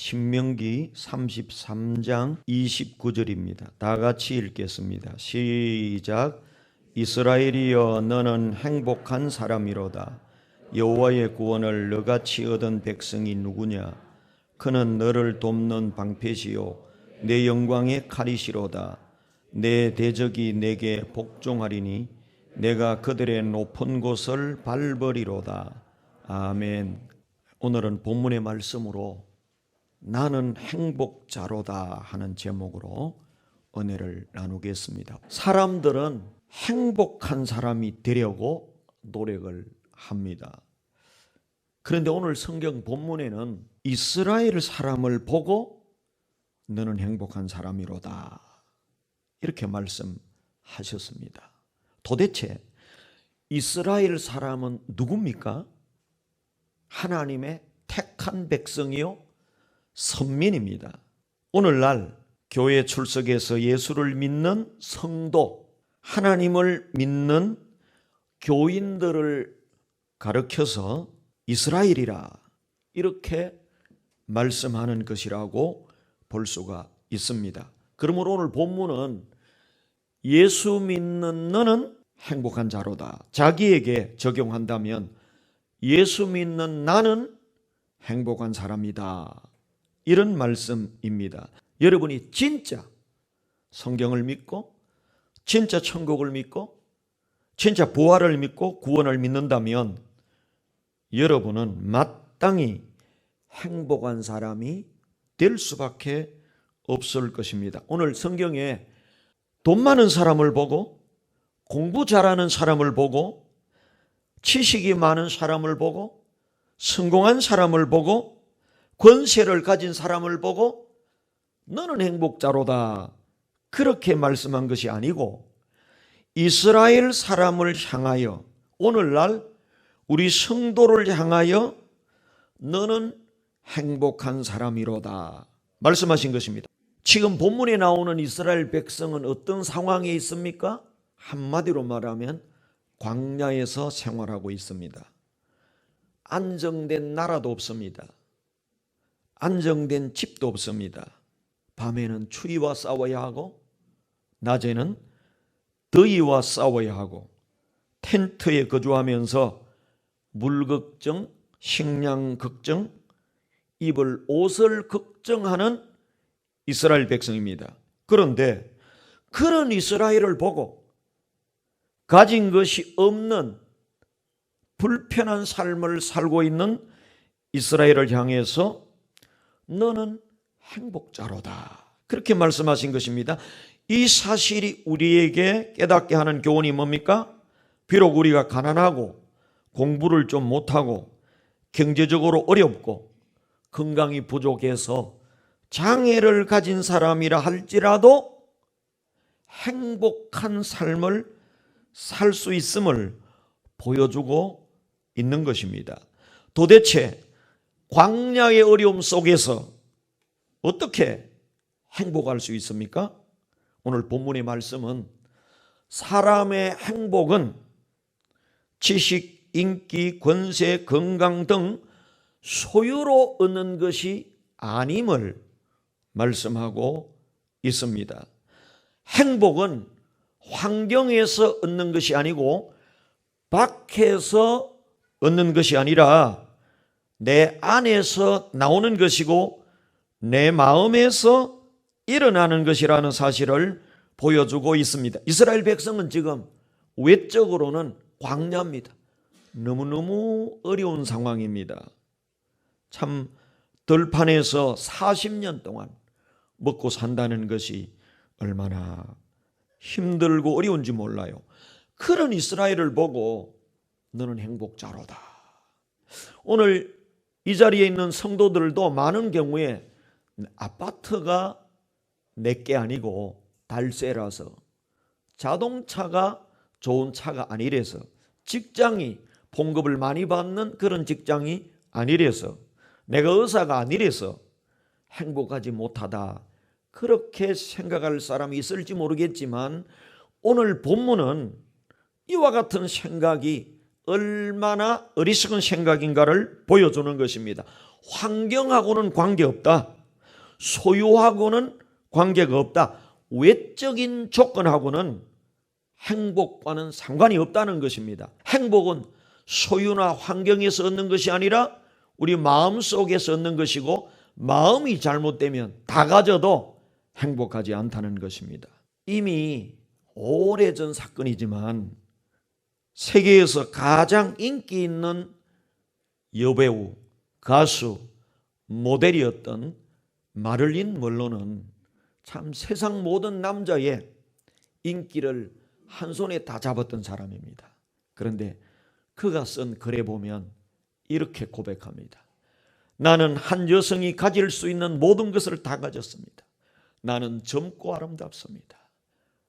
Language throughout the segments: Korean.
신명기 33장 29절입니다. 다 같이 읽겠습니다. 시작. 이스라엘이여 너는 행복한 사람이로다. 여호와의 구원을 너같이 얻은 백성이 누구냐? 그는 너를 돕는 방패시요 내 영광의 칼이시로다. 내 대적이 내게 복종하리니 내가 그들의 높은 곳을 밟으리로다. 아멘. 오늘은 본문의 말씀으로 나는 행복자로다 하는 제목으로 은혜를 나누겠습니다. 사람들은 행복한 사람이 되려고 노력을 합니다. 그런데 오늘 성경 본문에는 이스라엘 사람을 보고 너는 행복한 사람이로다 이렇게 말씀하셨습니다. 도대체 이스라엘 사람은 누굽니까? 하나님의 택한 백성이요 선민입니다. 오늘날 교회 출석해서 예수를 믿는 성도, 하나님을 믿는 교인들을 가르쳐서 이스라엘이라 이렇게 말씀하는 것이라고 볼 수가 있습니다. 그러므로 오늘 본문은 예수 믿는 너는 행복한 자로다. 자기에게 적용한다면 예수 믿는 나는 행복한 사람이다. 이런 말씀입니다. 여러분이 진짜 성경을 믿고 진짜 천국을 믿고 진짜 부활을 믿고 구원을 믿는다면 여러분은 마땅히 행복한 사람이 될 수밖에 없을 것입니다. 오늘 성경에 돈 많은 사람을 보고 공부 잘하는 사람을 보고 지식이 많은 사람을 보고 성공한 사람을 보고 권세를 가진 사람을 보고 너는 행복자로다 그렇게 말씀한 것이 아니고 이스라엘 사람을 향하여 오늘날 우리 성도를 향하여 너는 행복한 사람이로다 말씀하신 것입니다. 지금 본문에 나오는 이스라엘 백성은 어떤 상황에 있습니까? 한마디로 말하면 광야에서 생활하고 있습니다. 안정된 나라도 없습니다. 안정된 집도 없습니다. 밤에는 추위와 싸워야 하고 낮에는 더위와 싸워야 하고 텐트에 거주하면서 물 걱정, 식량 걱정, 입을 옷을 걱정하는 이스라엘 백성입니다. 그런데 그런 이스라엘을 보고 가진 것이 없는 불편한 삶을 살고 있는 이스라엘을 향해서 너는 행복자로다 그렇게 말씀하신 것입니다. 이 사실이 우리에게 깨닫게 하는 교훈이 뭡니까? 비록 우리가 가난하고 공부를 좀 못하고 경제적으로 어렵고 건강이 부족해서 장애를 가진 사람이라 할지라도 행복한 삶을 살 수 있음을 보여주고 있는 것입니다. 도대체 광야의 어려움 속에서 어떻게 행복할 수 있습니까? 오늘 본문의 말씀은 사람의 행복은 지식, 인기, 권세, 건강 등 소유로 얻는 것이 아님을 말씀하고 있습니다. 행복은 환경에서 얻는 것이 아니고 밖에서 얻는 것이 아니라 내 안에서 나오는 것이고 내 마음에서 일어나는 것이라는 사실을 보여주고 있습니다. 이스라엘 백성은 지금 외적으로는 광야입니다. 너무너무 어려운 상황입니다. 참 들판에서 40년 동안 먹고 산다는 것이 얼마나 힘들고 어려운지 몰라요. 그런 이스라엘을 보고 너는 행복자로다. 오늘 이 자리에 있는 성도들도 많은 경우에 아파트가 내게 아니고 달세라서 자동차가 좋은 차가 아니래서 직장이 봉급을 많이 받는 그런 직장이 아니래서 내가 의사가 아니래서 행복하지 못하다 그렇게 생각할 사람이 있을지 모르겠지만 오늘 본문은 이와 같은 생각이 얼마나 어리석은 생각인가를 보여주는 것입니다. 환경하고는 관계없다. 소유하고는 관계가 없다. 외적인 조건하고는 행복과는 상관이 없다는 것입니다. 행복은 소유나 환경에서 얻는 것이 아니라 우리 마음 속에서 얻는 것이고, 마음이 잘못되면 다 가져도 행복하지 않다는 것입니다. 이미 오래전 사건이지만 세계에서 가장 인기 있는 여배우, 가수, 모델이었던 마릴린 먼로는 참 세상 모든 남자의 인기를 한 손에 다 잡았던 사람입니다. 그런데 그가 쓴 글에 보면 이렇게 고백합니다. 나는 한 여성이 가질 수 있는 모든 것을 다 가졌습니다. 나는 젊고 아름답습니다.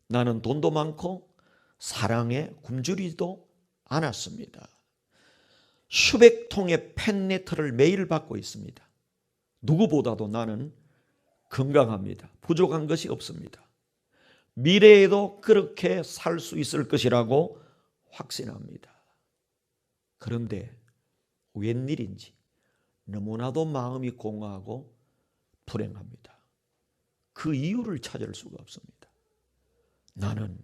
나는 돈도 많고 사랑에 굶주리지도 않았습니다. 수백 통의 팬레터를 매일 받고 있습니다. 누구보다도 나는 건강합니다. 부족한 것이 없습니다. 미래에도 그렇게 살 수 있을 것이라고 확신합니다. 그런데 웬일인지 너무나도 마음이 공허하고 불행합니다. 그 이유를 찾을 수가 없습니다. 나는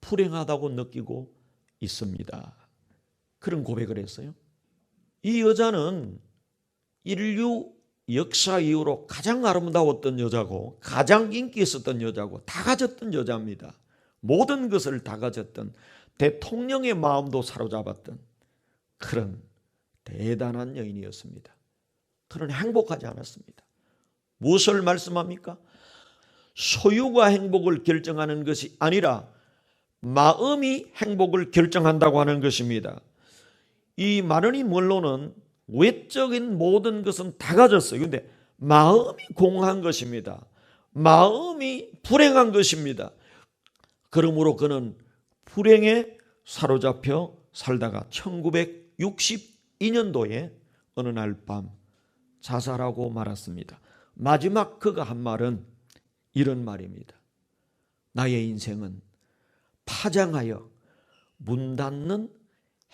불행하다고 느끼고 있습니다. 그런 고백을 했어요. 이 여자는 인류 역사 이후로 가장 아름다웠던 여자고, 가장 인기 있었던 여자고, 다 가졌던 여자입니다. 모든 것을 다 가졌던, 대통령의 마음도 사로잡았던 그런 대단한 여인이었습니다. 그는 행복하지 않았습니다. 무엇을 말씀합니까? 소유가 행복을 결정하는 것이 아니라 마음이 행복을 결정한다고 하는 것입니다. 이 마릴린 먼로는 외적인 모든 것은 다 가졌어요. 그런데 마음이 공허한 것입니다. 마음이 불행한 것입니다. 그러므로 그는 불행에 사로잡혀 살다가 1962년도에 어느 날 밤 자살하고 말았습니다. 마지막 그가 한 말은 이런 말입니다. 나의 인생은 파장하여 문 닫는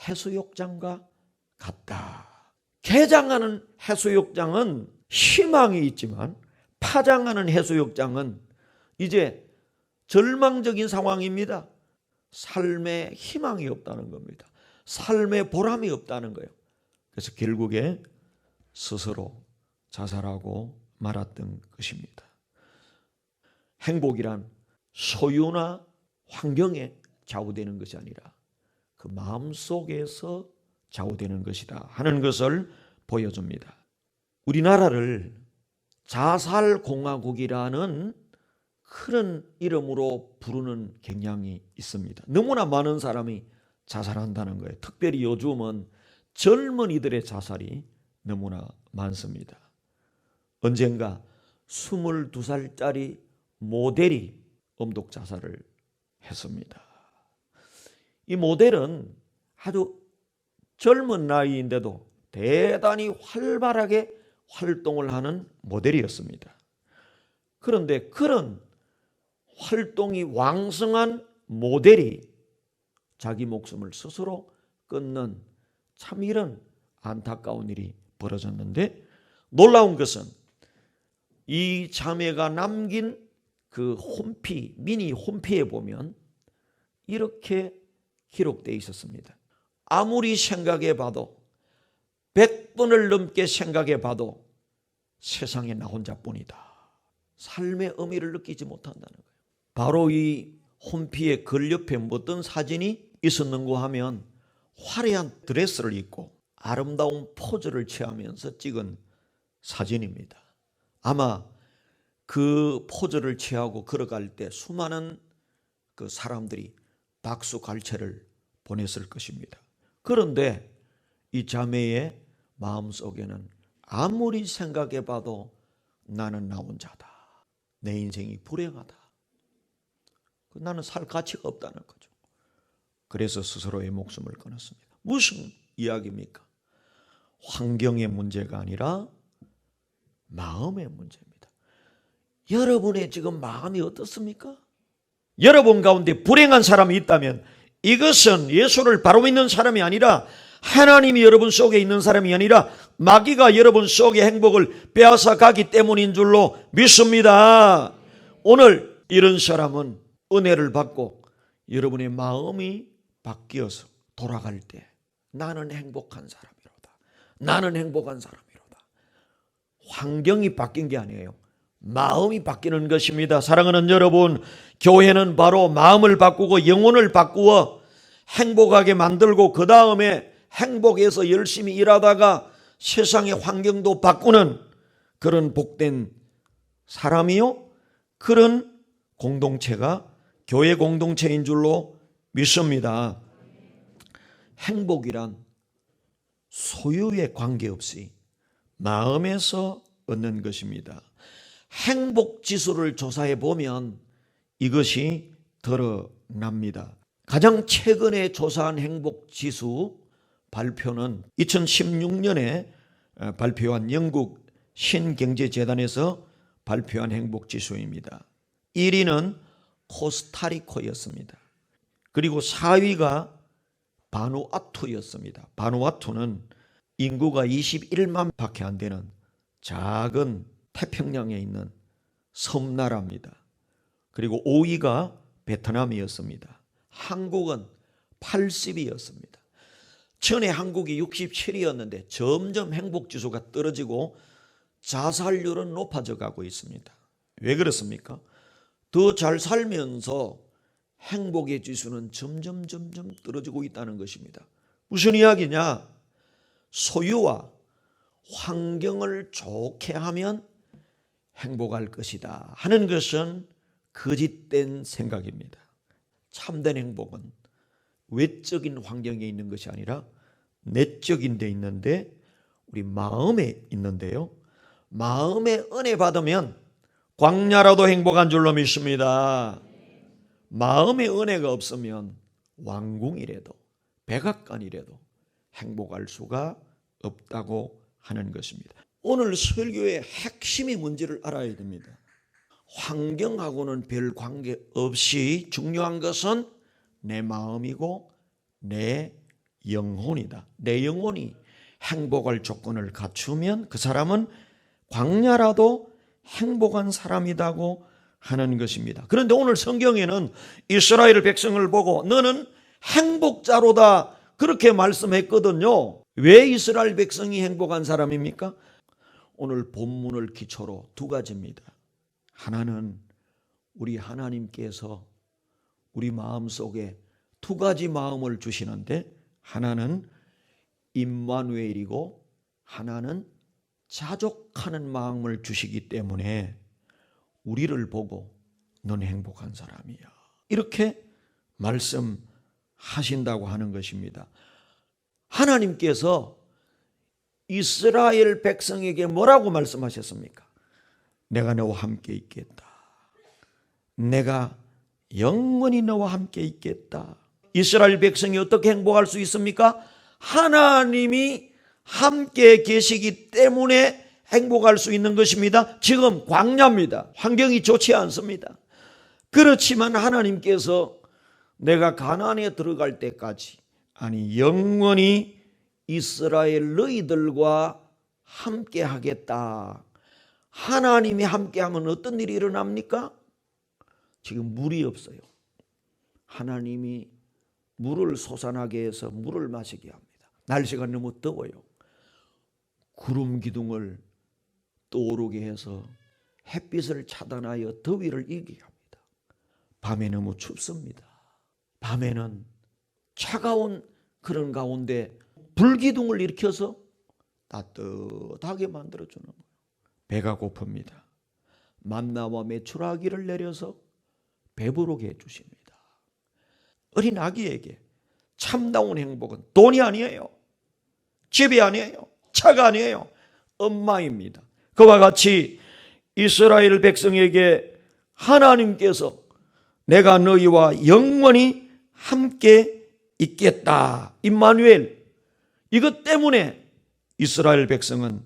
해수욕장과 같다. 개장하는 해수욕장은 희망이 있지만 파장하는 해수욕장은 이제 절망적인 상황입니다. 삶에 희망이 없다는 겁니다. 삶에 보람이 없다는 거예요. 그래서 결국에 스스로 자살하고 말았던 것입니다. 행복이란 소유나 환경에 좌우되는 것이 아니라 그 마음속에서 좌우되는 것이다 하는 것을 보여줍니다. 우리나라를 자살공화국이라는 그런 이름으로 부르는 경향이 있습니다. 너무나 많은 사람이 자살한다는 거예요. 특별히 요즘은 젊은이들의 자살이 너무나 많습니다. 언젠가 22살짜리 모델이 엄독 자살을 했습니다. 이 모델은 아주 젊은 나이인데도 대단히 활발하게 활동을 하는 모델이었습니다. 그런데 그런 활동이 왕성한 모델이 자기 목숨을 스스로 끊는 참 이런 안타까운 일이 벌어졌는데, 놀라운 것은 이 자매가 남긴 그 홈피, 미니 홈피에 보면 이렇게 기록되어 있었습니다. 아무리 생각해 봐도 100번을 넘게 생각해 봐도 세상에 나 혼자뿐이다. 삶의 의미를 느끼지 못한다는 거예요. 바로 이 홈피의 글 옆에 어떤 사진이 있었는가 하면 화려한 드레스를 입고 아름다운 포즈를 취하면서 찍은 사진입니다. 아마 그 포즈를 취하고 걸어갈 때 수많은 그 사람들이 박수 갈채를 보냈을 것입니다. 그런데 이 자매의 마음속에는 아무리 생각해 봐도 나는 나 혼자다. 내 인생이 불행하다. 나는 살 가치가 없다는 거죠. 그래서 스스로의 목숨을 끊었습니다. 무슨 이야기입니까? 환경의 문제가 아니라 마음의 문제입니다. 여러분의 지금 마음이 어떻습니까? 여러분 가운데 불행한 사람이 있다면 이것은 예수를 바로 믿는 사람이 아니라 하나님이 여러분 속에 있는 사람이 아니라 마귀가 여러분 속의 행복을 빼앗아 가기 때문인 줄로 믿습니다. 오늘 이런 사람은 은혜를 받고 여러분의 마음이 바뀌어서 돌아갈 때 나는 행복한 사람이로다. 나는 행복한 사람이로다. 환경이 바뀐 게 아니에요. 마음이 바뀌는 것입니다. 사랑하는 여러분, 교회는 바로 마음을 바꾸고 영혼을 바꾸어 행복하게 만들고 그 다음에 행복해서 열심히 일하다가 세상의 환경도 바꾸는 그런 복된 사람이요, 그런 공동체가 교회 공동체인 줄로 믿습니다. 행복이란 소유에 관계없이 마음에서 얻는 것입니다. 행복 지수를 조사해 보면 이것이 드러납니다. 가장 최근에 조사한 행복 지수 발표는 2016년에 발표한 영국 신경제재단에서 발표한 행복 지수입니다. 1위는 코스타리카였습니다. 그리고 4위가 바누아투였습니다. 바누아투는 인구가 21만 밖에 안 되는 작은 태평양에 있는 섬나라입니다. 그리고 5위가 베트남이었습니다. 한국은 80위였습니다. 전에 한국이 67위였는데 점점 행복지수가 떨어지고 자살률은 높아져 가고 있습니다. 왜 그렇습니까? 더 잘 살면서 행복의 지수는 점점 떨어지고 있다는 것입니다. 무슨 이야기냐? 소유와 환경을 좋게 하면 행복할 것이다 하는 것은 거짓된 생각입니다. 참된 행복은 외적인 환경에 있는 것이 아니라 내적인 데 있는데 우리 마음에 있는데요. 마음에 은혜 받으면 광야라도 행복한 줄로 믿습니다. 마음에 은혜가 없으면 왕궁이라도 백악관이라도 행복할 수가 없다고 하는 것입니다. 오늘 설교의 핵심이 뭔지를 알아야 됩니다. 환경하고는 별 관계없이 중요한 것은 내 마음이고 내 영혼이다. 내 영혼이 행복할 조건을 갖추면 그 사람은 광야라도 행복한 사람이라고 하는 것입니다. 그런데 오늘 성경에는 이스라엘 백성을 보고 너는 행복자로다 그렇게 말씀했거든요. 왜 이스라엘 백성이 행복한 사람입니까? 오늘 본문을 기초로 두 가지입니다. 하나는 우리 하나님께서 우리 마음속에 두 가지 마음을 주시는데 하나는 임마누엘이고 하나는 자족하는 마음을 주시기 때문에 우리를 보고 넌 행복한 사람이야 이렇게 말씀하신다고 하는 것입니다. 하나님께서 이스라엘 백성에게 뭐라고 말씀하셨습니까? 내가 너와 함께 있겠다. 내가 영원히 너와 함께 있겠다. 이스라엘 백성이 어떻게 행복할 수 있습니까? 하나님이 함께 계시기 때문에 행복할 수 있는 것입니다. 지금 광야입니다. 환경이 좋지 않습니다. 그렇지만 하나님께서 내가 가나안에 들어갈 때까지 아니 영원히 이스라엘 너희들과 함께 하겠다. 하나님이 함께하면 어떤 일이 일어납니까? 지금 물이 없어요. 하나님이 물을 솟아나게 해서 물을 마시게 합니다. 날씨가 너무 더워요. 구름 기둥을 떠오르게 해서 햇빛을 차단하여 더위를 이기게 합니다. 밤에 너무 춥습니다. 밤에는 차가운 그런 가운데 불기둥을 일으켜서 따뜻하게 만들어주는 거예요. 배가 고픕니다. 만나와 메추라기를 내려서 배부르게 해주십니다. 어린 아기에게 참다운 행복은 돈이 아니에요. 집이 아니에요. 차가 아니에요. 엄마입니다. 그와 같이 이스라엘 백성에게 하나님께서 내가 너희와 영원히 함께 있겠다. 임마누엘. 이것 때문에 이스라엘 백성은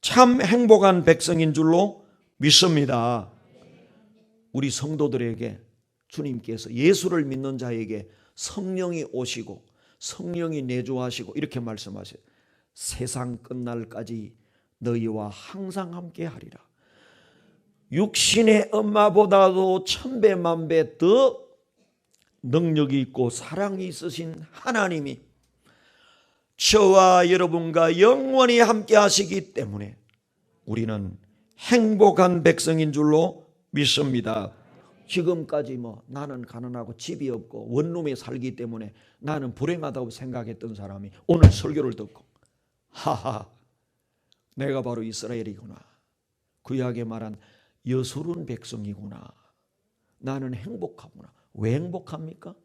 참 행복한 백성인 줄로 믿습니다. 우리 성도들에게 주님께서 예수를 믿는 자에게 성령이 오시고 성령이 내주하시고 이렇게 말씀하세요. 세상 끝날까지 너희와 항상 함께 하리라. 육신의 엄마보다도 천배 만배 더 능력이 있고 사랑이 있으신 하나님이 저와 여러분과 영원히 함께 하시기 때문에 우리는 행복한 백성인 줄로 믿습니다. 지금까지 나는 가난하고 집이 없고 원룸에 살기 때문에 나는 불행하다고 생각했던 사람이 오늘 설교를 듣고 하하, 내가 바로 이스라엘이구나. 구약에 말한 여수른 백성이구나. 나는 행복하구나. 왜 행복합니까?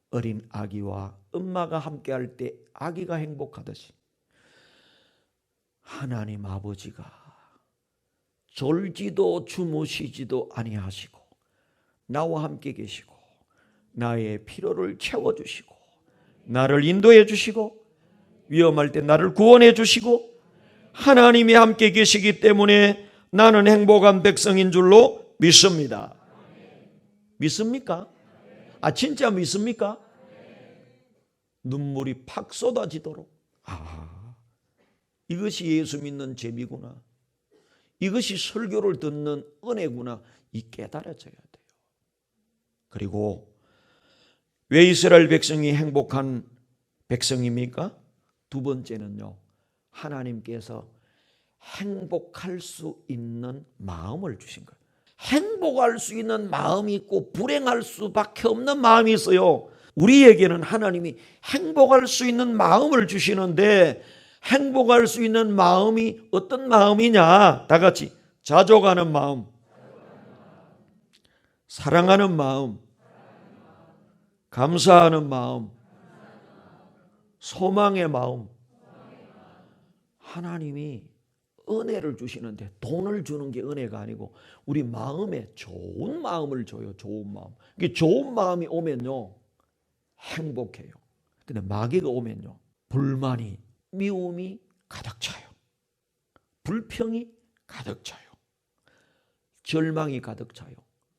어린 아기와 엄마가 함께할 때 아기가 행복하듯이 하나님 아버지가 졸지도 주무시지도 아니하시고 나와 함께 계시고 나의 필요를 채워주시고 나를 인도해 주시고 위험할 때 나를 구원해 주시고 하나님이 함께 계시기 때문에 나는 행복한 백성인 줄로 믿습니다. 믿습니까? 진짜 믿습니까? 눈물이 팍 쏟아지도록 이것이 예수 믿는 재미구나. 이것이 설교를 듣는 은혜구나. 이 깨달아져야 돼요. 그리고 왜 이스라엘 백성이 행복한 백성입니까? 두 번째는요, 하나님께서 행복할 수 있는 마음을 주신 거예요. 행복할 수 있는 마음이 있고 불행할 수밖에 없는 마음이 있어요. 우리에게는 하나님이 행복할 수 있는 마음을 주시는데 행복할 수 있는 마음이 어떤 마음이냐? 다 같이 자족하는 마음, 사랑하는 마음, 감사하는 마음, 소망의 마음. 하나님이 은혜를 주시는데 돈을 주는 게 은혜가 아니고 우리 마음에 좋은 마음을 줘요. 좋은 마음. 이게 좋은 마음이 오면요 행복해요. 근데 마귀가 오면요 불만이, 미움이 가득 차요. 불평이 가득 차요. 절망이 가득 차요.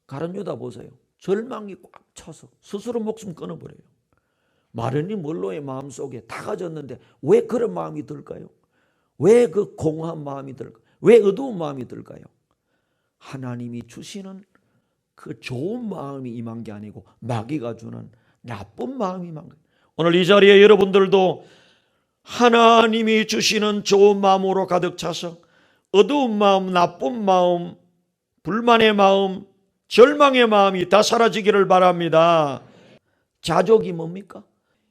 가룟 유다 보세요. 절망이 꽉 차서 스스로 목숨 끊어버려요. 마르니 몰로의 마음속에 다 가졌는데 왜 그런 마음이 들까요? 왜 그 공허한 마음이 들까요? 왜 어두운 마음이 들까요? 하나님이 주시는 그 좋은 마음이 임한 게 아니고 마귀가 주는 나쁜 마음이 임한 거예요. 오늘 이 자리에 여러분들도 하나님이 주시는 좋은 마음으로 가득 차서 어두운 마음, 나쁜 마음, 불만의 마음, 절망의 마음이 다 사라지기를 바랍니다. 자족이 뭡니까?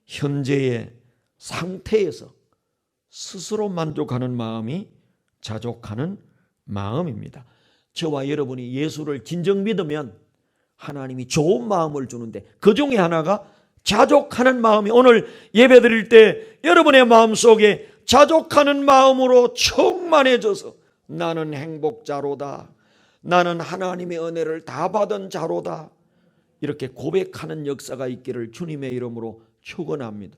현재의 상태에서 스스로 만족하는 마음이 자족하는 마음입니다. 저와 여러분이 예수를 진정 믿으면 하나님이 좋은 마음을 주는데 그 중에 하나가 자족하는 마음이, 오늘 예배 드릴 때 여러분의 마음속에 자족하는 마음으로 충만해져서 나는 행복자로다, 나는 하나님의 은혜를 다 받은 자로다, 이렇게 고백하는 역사가 있기를 주님의 이름으로 축원합니다.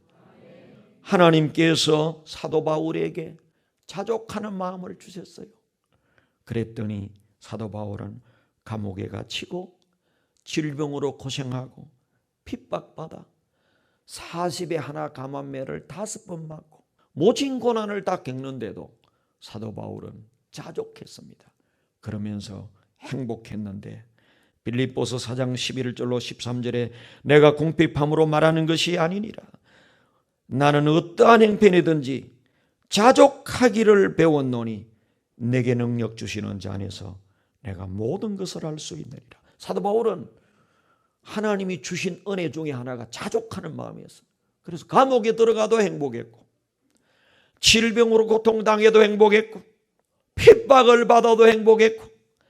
하나님께서 사도 바울에게 자족하는 마음을 주셨어요. 그랬더니 사도 바울은 감옥에 갇히고 질병으로 고생하고 핍박받아 40에 하나 감한매를 5번 맞고 모진 고난을 다 겪는데도 사도 바울은 자족했습니다. 그러면서 행복했는데 빌립보서 4장 11절로 13절에 내가 궁핍함으로 말하는 것이 아니니라. 나는 어떠한 행편이든지 자족하기를 배웠노니 내게 능력 주시는 자 안에서 내가 모든 것을 할 수 있느니라. 사도 바울은 하나님이 주신 은혜 중에 하나가 자족하는 마음이었어요. 그래서 감옥에 들어가도 행복했고 질병으로 고통당해도 행복했고 핍박을 받아도 행복했고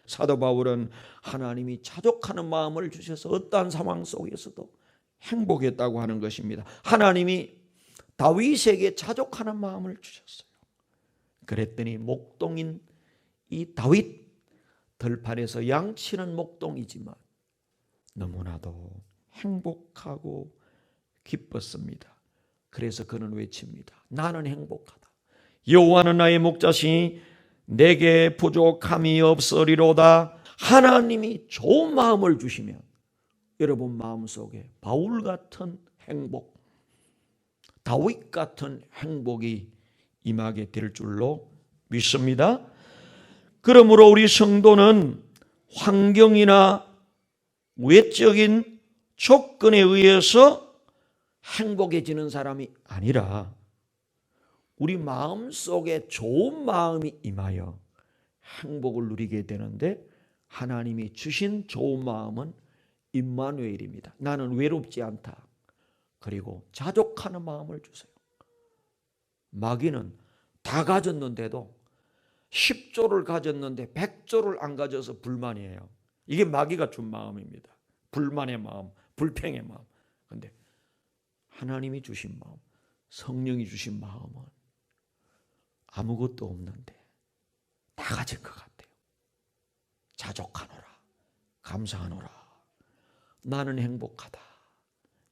사도 바울은 하나님이 자족하는 마음을 주셔서 어떠한 상황 속에서도 행복했다고 하는 것입니다. 하나님이 다윗에게 자족하는 마음을 주셨어요. 그랬더니 목동인 이 다윗, 들판에서 양치는 목동이지만 너무나도 행복하고 기뻤습니다. 그래서 그는 외칩니다. 나는 행복하다. 여호와는 나의 목자시니 내게 부족함이 없으리로다. 하나님이 좋은 마음을 주시면 여러분 마음속에 바울 같은 행복, 다윗 같은 행복이 임하게 될 줄로 믿습니다. 그러므로 우리 성도는 환경이나 외적인 조건에 의해서 행복해지는 사람이 아니라 우리 마음속에 좋은 마음이 임하여 행복을 누리게 되는데, 하나님이 주신 좋은 마음은 임마누엘입니다. 나는 외롭지 않다. 그리고 자족하는 마음을 주세요. 마귀는 다 가졌는데도 10조를 가졌는데 100조를 안 가져서 불만이에요. 이게 마귀가 준 마음입니다. 불만의 마음, 불평의 마음. 그런데 하나님이 주신 마음, 성령이 주신 마음은 아무것도 없는데 다 가진 것 같아요. 자족하노라, 감사하노라, 나는 행복하다.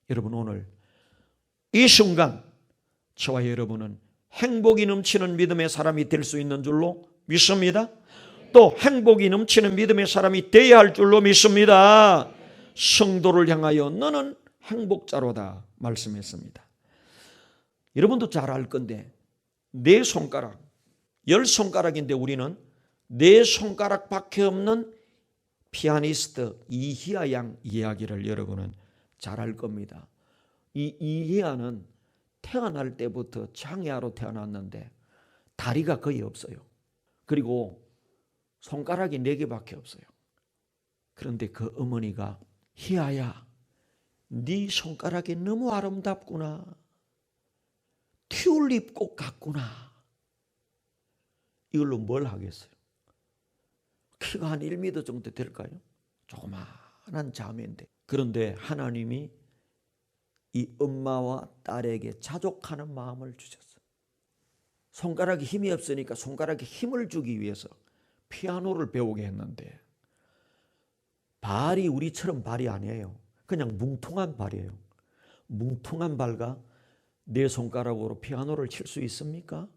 여러분, 오늘 이 순간 저와 여러분은 행복이 넘치는 믿음의 사람이 될 수 있는 줄로 믿습니다. 또 행복이 넘치는 믿음의 사람이 되어야 할 줄로 믿습니다. 성도를 향하여 너는 행복자로다 말씀했습니다. 여러분도 잘 알 건데, 네 손가락, 10손가락인데 우리는 네 손가락밖에 없는 피아니스트 이희아 양 이야기를 여러분은 잘 알 겁니다. 이 이희아는 태어날 때부터 장애아로 태어났는데 다리가 거의 없어요. 그리고 손가락이 4개밖에 없어요. 그런데 그 어머니가 희아야, 네 손가락이 너무 아름답구나. 튤립 꽃 같구나. 이걸로 뭘 하겠어요? 키가 한 1m 정도 될까요? 조그마한 자매인데. 그런데 하나님이 이 엄마와 딸에게 자족하는 마음을 주셨어요. 손가락에 힘이 없으니까 손가락에 힘을 주기 위해서 피아노를 배우게 했는데, 발이 우리처럼 발이 아니에요. 그냥 뭉퉁한 발이에요. 뭉퉁한 발과 내 손가락으로 피아노를 칠 수 있습니까?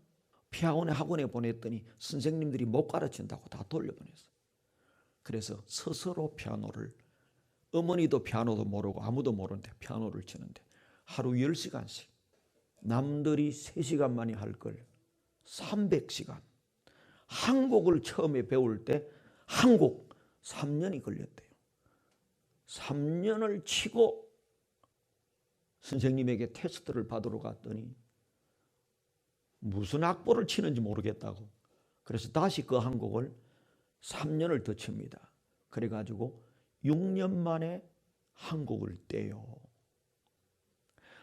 피아노 학원에 보냈더니 선생님들이 못 가르친다고 다 돌려보냈어요. 그래서 스스로 피아노를, 어머니도 피아노도 모르고 아무도 모르는데 피아노를 치는데 하루 10시간씩, 남들이 3시간만이 할 걸 300시간. 한 곡을 처음에 배울 때 한 곡 3년이 걸렸대요. 3년을 치고 선생님에게 테스트를 받으러 갔더니 무슨 악보를 치는지 모르겠다고. 그래서 다시 그 한 곡을 3년을 더 칩니다. 그래가지고 6년 만에 한 곡을 떼요.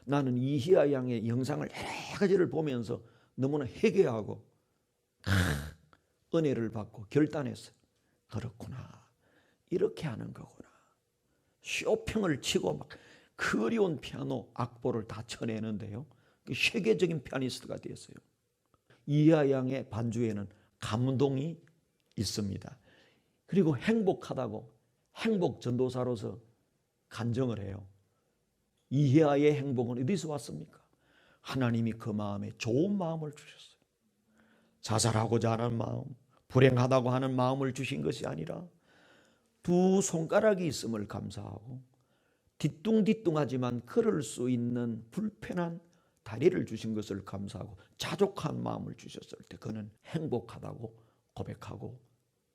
나는 이희아 양의 영상을 여러 가지를 보면서 너무나 회개하고 은혜를 받고 결단했어요. 그렇구나, 이렇게 하는 거구나. 쇼팽을 치고 막 그 어려운 피아노 악보를 다 쳐내는데요, 세계적인 피아니스트가 되었어요. 이희아 양의 반주에는 감동이 있습니다. 그리고 행복하다고 행복 전도사로서 간증을 해요. 이희아의 행복은 어디서 왔습니까? 하나님이 그 마음에 좋은 마음을 주셨어요. 자살하고자 하는 마음, 불행하다고 하는 마음을 주신 것이 아니라 두 손가락이 있음을 감사하고 뒤뚱뒤뚱하지만 걸을 수 있는 불편한 다리를 주신 것을 감사하고 자족한 마음을 주셨을 때 그는 행복하다고 고백하고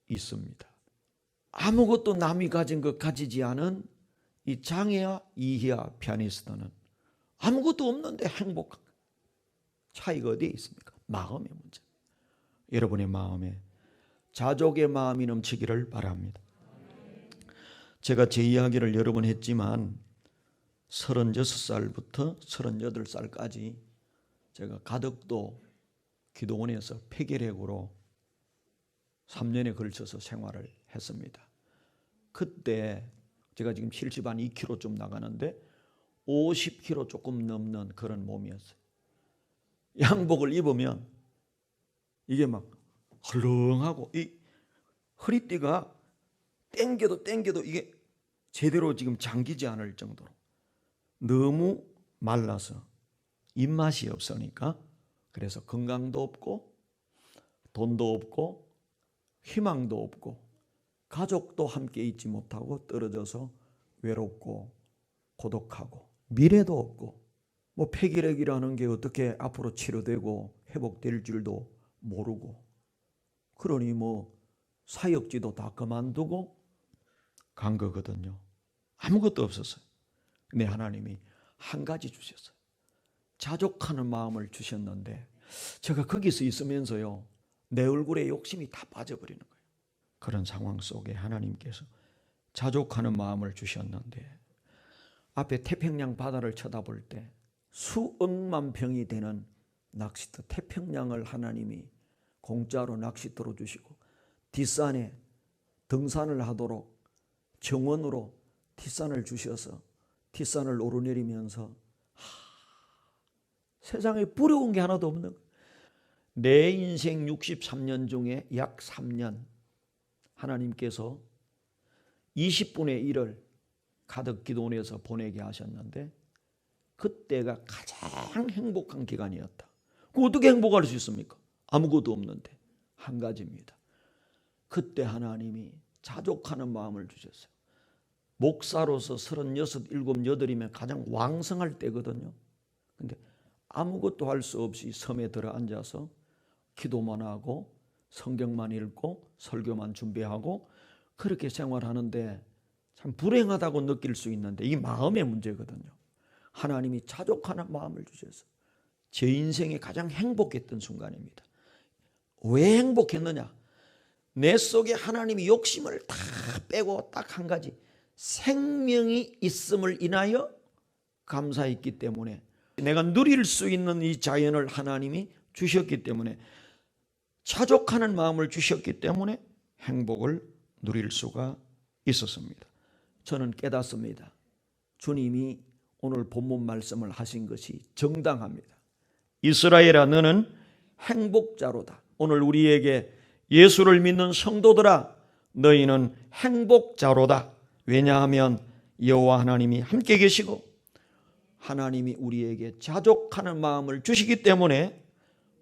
있습니다. 아무것도 남이 가진 것 가지지 않은 이 장애아 이희아 피아니스트는 아무것도 없는데 행복한 차이가 어디에 있습니까? 마음의 문제. 여러분의 마음에 자족의 마음이 넘치기를 바랍니다. 제가 제 이야기를 여러 번 했지만 36살부터 38살까지 제가 가덕도 기도원에서 폐결핵으로 3년에 걸쳐서 생활을 했습니다. 그때 제가 지금 70 한 2kg 좀 나가는데 50kg 조금 넘는 그런 몸이었어요. 양복을 입으면 이게 막 헐렁하고 이 허리띠가 땡겨도 이게 제대로 지금 잠기지 않을 정도로 너무 말라서 입맛이 없으니까, 그래서 건강도 없고 돈도 없고 희망도 없고 가족도 함께 있지 못하고 떨어져서 외롭고 고독하고 미래도 없고 뭐 폐기력이라는 게 어떻게 앞으로 치료되고 회복될 줄도 모르고, 그러니 뭐 사역지도 다 그만두고 간 거거든요. 아무것도 없었어요. 근데 하나님이 한 가지 주셨어요. 자족하는 마음을 주셨는데 제가 거기서 있으면서요, 내 얼굴에 욕심이 다 빠져버리는 거예요. 그런 상황 속에 하나님께서 자족하는 마음을 주셨는데, 앞에 태평양 바다를 쳐다볼 때 수억만 평이 되는 낚시터 태평양을 하나님이 공짜로 낚시터로 주시고, 뒷산에 등산을 하도록 정원으로 뒷산을 주셔서 뒷산을 오르내리면서 세상에 부러운 게 하나도 없는 거예요. 내 인생 63년 중에 약 3년 하나님께서 20분의 1을 가득 기도원에서 보내게 하셨는데, 그때가 가장 행복한 기간이었다. 그 어떻게 행복할 수 있습니까? 아무것도 없는데. 한 가지입니다. 그때 하나님이 자족하는 마음을 주셨어요. 목사로서 36, 7, 8이면 가장 왕성할 때거든요. 근데 아무것도 할 수 없이 섬에 들어 앉아서 기도만 하고 성경만 읽고 설교만 준비하고 그렇게 생활하는데 참 불행하다고 느낄 수 있는데, 이 마음의 문제거든요. 하나님이 자족하는 마음을 주셔서 제 인생에 가장 행복했던 순간입니다. 왜 행복했느냐? 내 속에 하나님이 욕심을 다 빼고 딱 한 가지, 생명이 있음을 인하여 감사했기 때문에, 내가 누릴 수 있는 이 자연을 하나님이 주셨기 때문에, 자족하는 마음을 주셨기 때문에 행복을 누릴 수가 있었습니다. 저는 깨닫습니다. 주님이 오늘 본문 말씀을 하신 것이 정당합니다. 이스라엘아, 너는 행복자로다. 오늘 우리에게 예수를 믿는 성도들아, 너희는 행복자로다. 왜냐하면 여호와 하나님이 함께 계시고 하나님이 우리에게 자족하는 마음을 주시기 때문에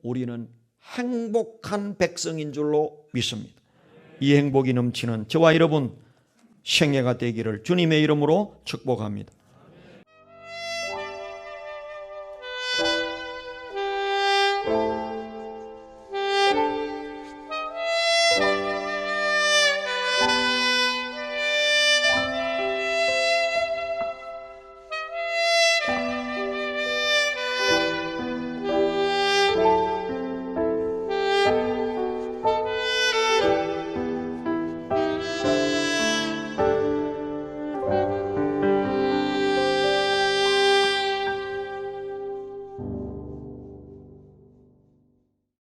우리는 행복한 백성인 줄로 믿습니다. 이 행복이 넘치는 저와 여러분 생애가 되기를 주님의 이름으로 축복합니다.